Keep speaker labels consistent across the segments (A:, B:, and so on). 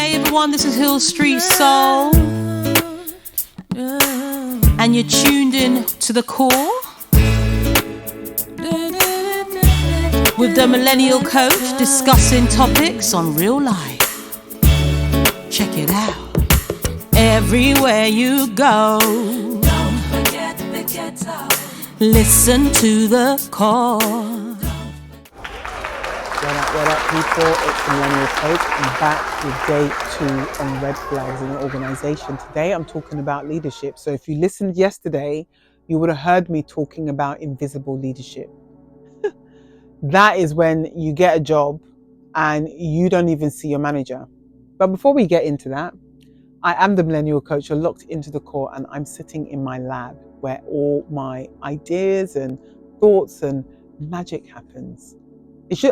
A: Hey everyone, this is Hiil Street Soul, and you're tuned in to the core with DaMillennialCoach, discussing topics on real life. Check it out. Everywhere you go, don't forget the ghetto. Listen to the core.
B: What up people, it's DaMillennialCoach. I'm back with day 2 on red flags in an organisation. Today I'm talking about leadership. So if you listened yesterday, you would have heard me talking about invisible leadership. That is when you get a job and you don't even see your manager. But before we get into that, I am the Millennial Coach. You're locked into the core and I'm sitting in my lab where all my ideas and thoughts and magic happens.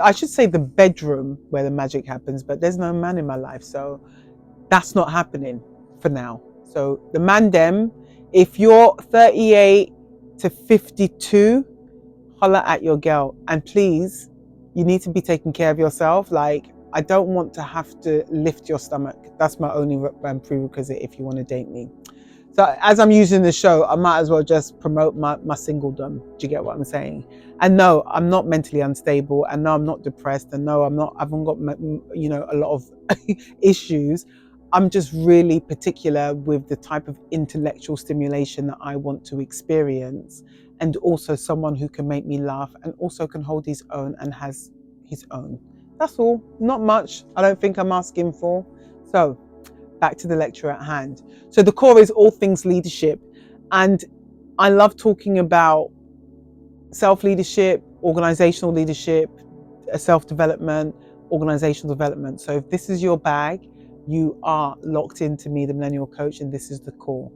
B: I should say the bedroom where the magic happens, but there's no man in my life, so that's not happening for now. So the man dem, if you're 38 to 52, holla at your girl. And please, you need to be taking care of yourself. Like, I don't want to have to lift your stomach. That's my only prerequisite if you want to date me. So as I'm using the show, I might as well just promote my singledom. Do you get what I'm saying? And no, I'm not mentally unstable. And no, I'm not depressed. And no, I haven't got, a lot of issues. I'm just really particular with the type of intellectual stimulation that I want to experience. And also someone who can make me laugh and also can hold his own and has his own. That's all. Not much. I don't think I'm asking for. So back to the lecture at hand. So the core is all things leadership. And I love talking about self-leadership, organizational leadership, self-development, organizational development. So if this is your bag, you are locked into me, the Millennial Coach, and this is the core.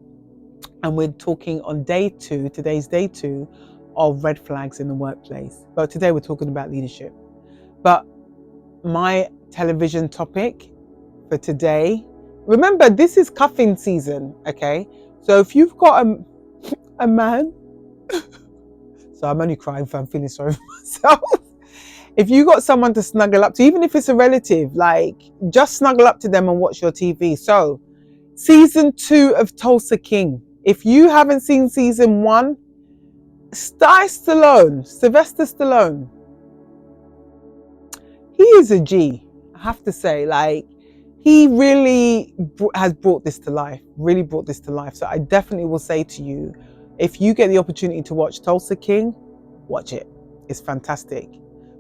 B: And we're talking on day 2, today's day 2 of red flags in the workplace. But today we're talking about leadership. But my television topic for today, remember, this is cuffing season, okay? So if you've got a man, so I'm only crying for I'm feeling sorry for myself. If you got someone to snuggle up to, even if it's a relative, like just snuggle up to them and watch your TV. So season 2 of Tulsa King. If you haven't seen season 1, Sylvester Stallone, he is a G, I have to say. Like, he really has brought this to life, So I definitely will say to you, if you get the opportunity to watch Tulsa King, watch it. It's fantastic.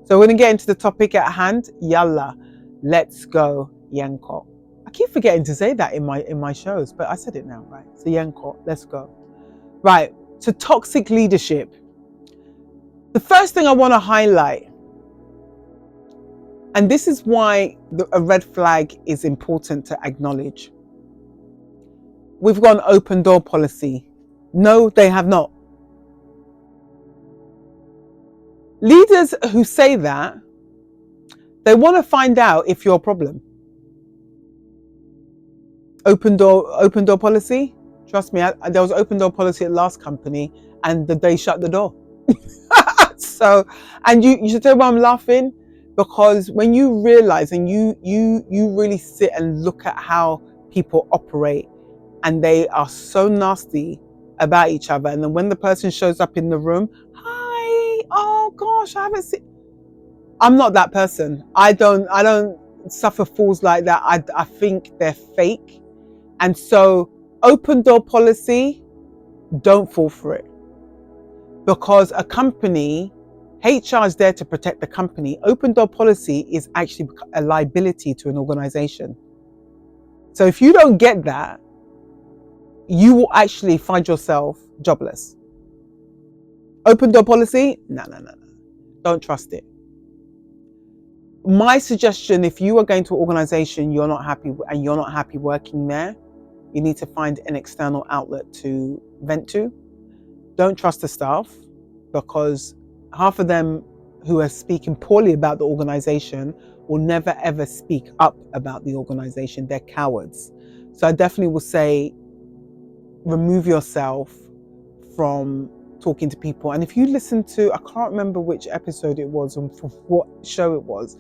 B: So we're going to get into the topic at hand. Yalla, let's go, Yanko. I keep forgetting to say that in my shows, but I said it now, right? So Yanko, let's go. Right, so toxic leadership. The first thing I want to highlight, and this is why a red flag is important to acknowledge. We've got an open door policy. No, they have not. Leaders who say that, they want to find out if you're a problem. Open door policy. Trust me, there was open door policy at last company, and they shut the door. So, and you should tell why I'm laughing. Because when you realize and you really sit and look at how people operate, and they are so nasty about each other, and then when the person shows up in the room, hi, oh gosh, I haven't seen. I'm not that person. I don't suffer fools like that. I think they're fake, and so open door policy, don't fall for it, because a company. HR is there to protect the company. Open door policy is actually a liability to an organization. So if you don't get that, you will actually find yourself jobless. Open door policy? No. Don't trust it. My suggestion, if you are going to an organization you're not happy working there, you need to find an external outlet to vent to. Don't trust the staff, because half of them who are speaking poorly about the organization will never ever speak up about the organization. They're cowards. So I definitely will say, remove yourself from talking to people. And if you listen to, I can't remember which episode it was and from what show it was,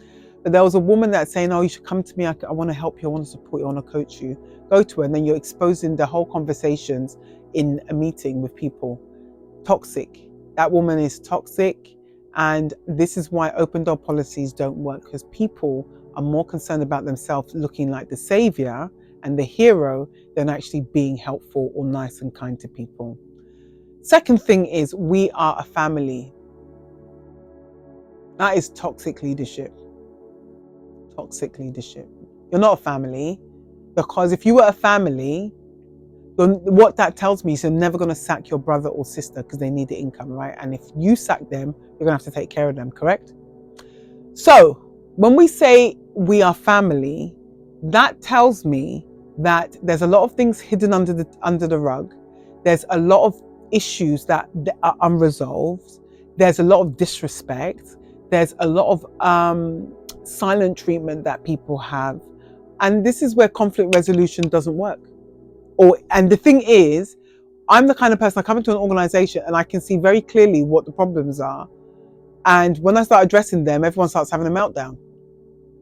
B: But there was a woman that's saying, oh, you should come to me. I want to help you. I want to support you. I want to coach you. Go to her. And then you're exposing the whole conversations in a meeting with people. Toxic. That woman is toxic. And this is why open door policies don't work, because people are more concerned about themselves looking like the savior and the hero than actually being helpful or nice and kind to people. Second thing is, we are a family. That is toxic leadership. Toxic leadership. You're not a family, because if you were a family, what that tells me is you're never going to sack your brother or sister because they need the income, right? And if you sack them, you're going to have to take care of them, correct? So when we say we are family, that tells me that there's a lot of things hidden under the rug. There's a lot of issues that are unresolved. There's a lot of disrespect. There's a lot of silent treatment that people have. And this is where conflict resolution doesn't work. And the thing is, I'm the kind of person, I come into an organization and I can see very clearly what the problems are. And when I start addressing them, everyone starts having a meltdown.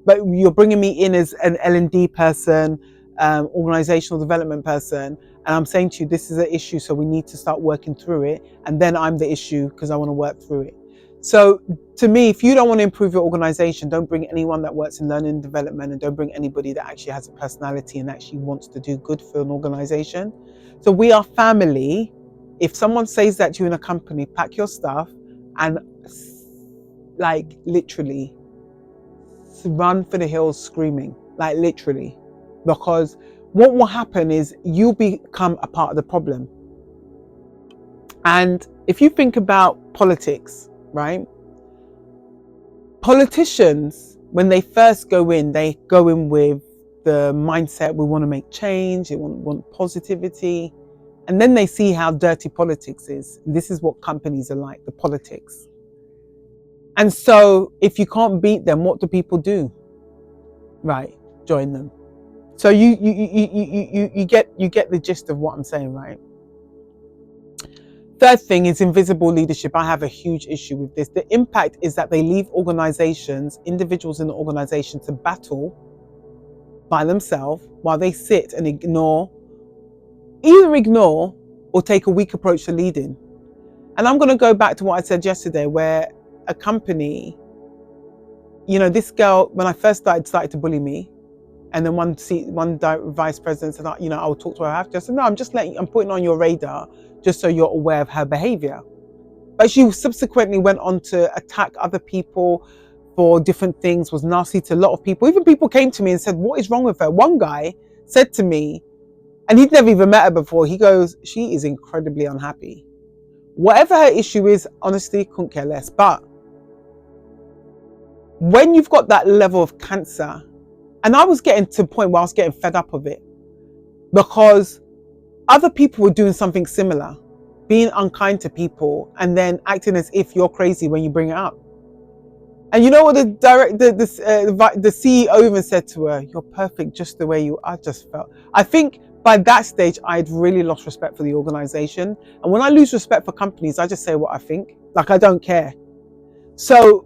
B: But you're bringing me in as an L&D person, organizational development person, and I'm saying to you, this is an issue, so we need to start working through it. And then I'm the issue because I want to work through it. So to me, if you don't want to improve your organization, don't bring anyone that works in learning and development, and don't bring anybody that actually has a personality and actually wants to do good for an organization. So we are family. If someone says that to you in a company, pack your stuff and like literally run for the hills screaming, like literally, because what will happen is you'll become a part of the problem. And if you think about politics, right? Politicians, when they first go in, they go in with the mindset, we want to make change, they want positivity. And then they see how dirty politics is. This is what companies are like, the politics. And so if you can't beat them, what do people do? Right, join them. So you get the gist of what I'm saying, right? Third thing is invisible leadership. I have a huge issue with this. The impact is that they leave organizations, individuals in the organization, to battle by themselves while they sit and either ignore or take a weak approach to leading. And I'm going to go back to what I said yesterday, where a company, this girl, when I first started to bully me. And then one vice president said, I'll talk to her after. I said, no, I'm putting on your radar just so you're aware of her behavior. But she subsequently went on to attack other people for different things, was nasty to a lot of people. Even people came to me and said, what is wrong with her? One guy said to me, and he'd never even met her before, he goes, she is incredibly unhappy. Whatever her issue is, honestly, couldn't care less. But when you've got that level of cancer, and I was getting to a point where I was getting fed up of it, because other people were doing something similar, being unkind to people and then acting as if you're crazy when you bring it up. And you know what the CEO even said to her, you're perfect just the way you are. I think by that stage, I'd really lost respect for the organization. And when I lose respect for companies, I just say what I think. Like, I don't care. So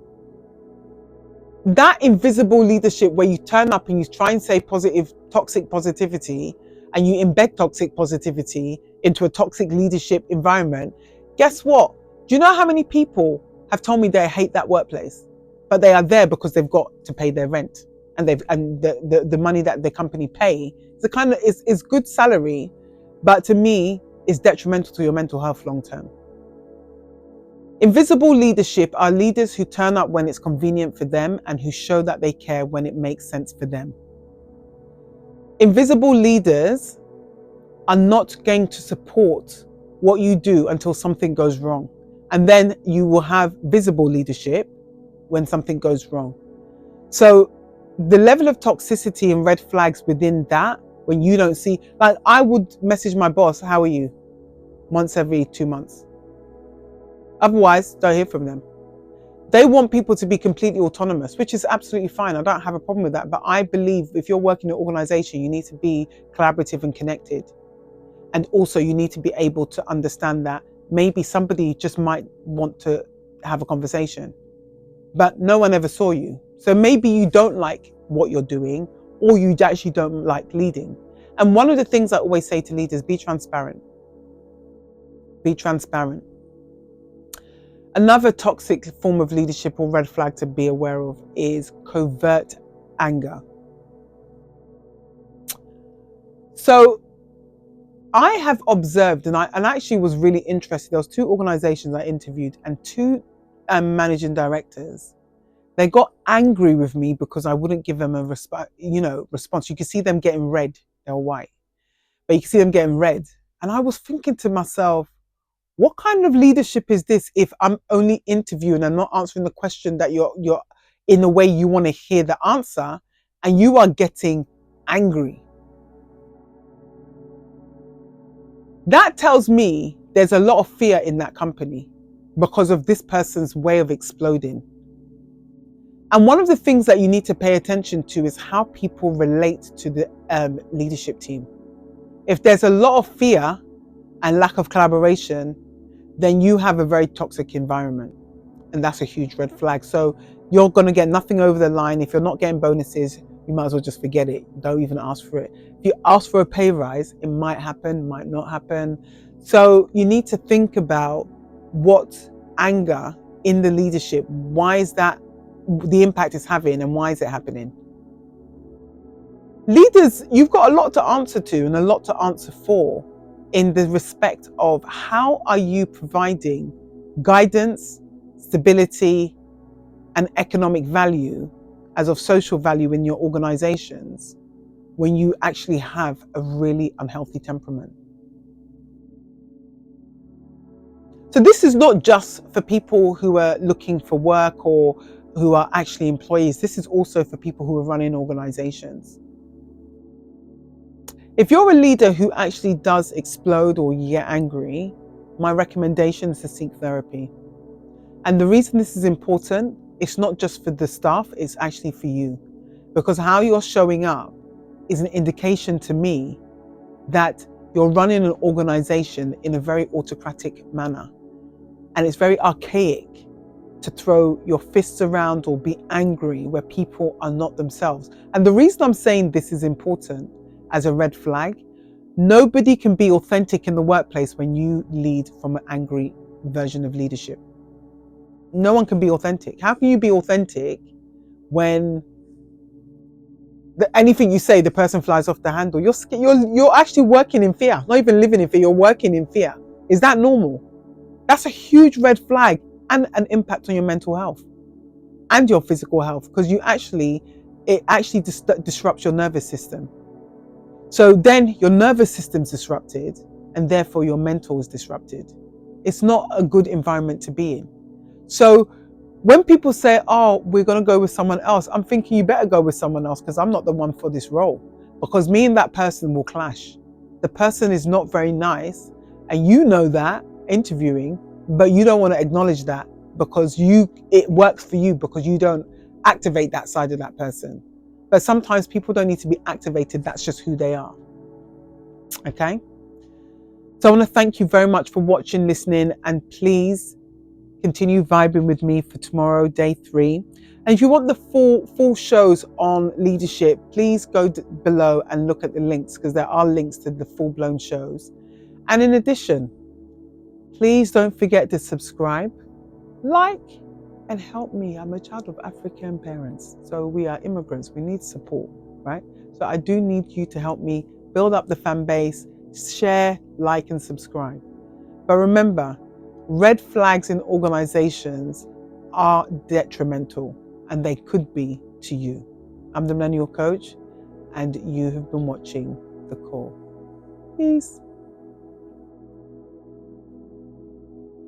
B: that invisible leadership where you turn up and you try and say toxic positivity, and you embed toxic positivity into a toxic leadership environment, guess what? Do you know how many people have told me they hate that workplace, but they are there because they've got to pay their rent, and the money that the company pay is good salary, but to me is detrimental to your mental health long term. Invisible leadership are leaders who turn up when it's convenient for them and who show that they care when it makes sense for them. Invisible leaders are not going to support what you do until something goes wrong. And then you will have visible leadership when something goes wrong. So the level of toxicity and red flags within that, when you don't see, like I would message my boss, how are you? Once every 2 months. Otherwise, don't hear from them. They want people to be completely autonomous, which is absolutely fine. I don't have a problem with that. But I believe if you're working in an organization, you need to be collaborative and connected. And also you need to be able to understand that maybe somebody just might want to have a conversation, but no one ever saw you. So maybe you don't like what you're doing, or you actually don't like leading. And one of the things I always say to leaders, be transparent. Be transparent. Another toxic form of leadership or red flag to be aware of is covert anger. So I have observed, and I actually was really interested. There was 2 organizations I interviewed and 2 managing directors. They got angry with me because I wouldn't give them a response. You could see them getting red. They were white, but you can see them getting red. And I was thinking to myself, what kind of leadership is this if I'm only interviewing and not answering the question that you're in the way you want to hear the answer, and you are getting angry? That tells me there's a lot of fear in that company because of this person's way of exploding. And one of the things that you need to pay attention to is how people relate to the leadership team. If there's a lot of fear and lack of collaboration, then you have a very toxic environment. And that's a huge red flag. So you're going to get nothing over the line. If you're not getting bonuses, you might as well just forget it. Don't even ask for it. If you ask for a pay rise, it might happen, might not happen. So you need to think about what anger in the leadership, why is that the impact it's having, and why is it happening? Leaders, you've got a lot to answer to and a lot to answer for in the respect of how are you providing guidance, stability, and economic value as of social value in your organizations when you actually have a really unhealthy temperament. So this is not just for people who are looking for work or who are actually employees. This is also for people who are running organizations. If you're a leader who actually does explode or you get angry, my recommendation is to seek therapy. And the reason this is important, it's not just for the staff, it's actually for you. Because how you're showing up is an indication to me that you're running an organization in a very autocratic manner. And it's very archaic to throw your fists around or be angry where people are not themselves. And the reason I'm saying this is important as a red flag, nobody can be authentic in the workplace when you lead from an angry version of leadership. No one can be authentic. How can you be authentic when anything you say, the person flies off the handle? You're actually working in fear, not even living in fear, you're working in fear. Is that normal? That's a huge red flag and an impact on your mental health and your physical health, because it actually disrupts your nervous system. So then your nervous system's disrupted and therefore your mental is disrupted. It's not a good environment to be in. So when people say, oh, we're going to go with someone else, I'm thinking you better go with someone else because I'm not the one for this role, because me and that person will clash. The person is not very nice and you know that interviewing, but you don't want to acknowledge that because it works for you because you don't activate that side of that person. But sometimes people don't need to be activated. That's just who they are. Okay? So I want to thank you very much for watching, listening, and please continue vibing with me for tomorrow, day 3. And if you want the full shows on leadership, please go below and look at the links, because there are links to the full-blown shows. And in addition, please don't forget to subscribe, like, and help me. I'm a child of African parents, so we are immigrants. We need support, right? So I do need you to help me build up the fan base, share, like, and subscribe. But remember, red flags in organizations are detrimental, and they could be to you. I'm the Millennial Coach, and you have been watching The Call. Peace.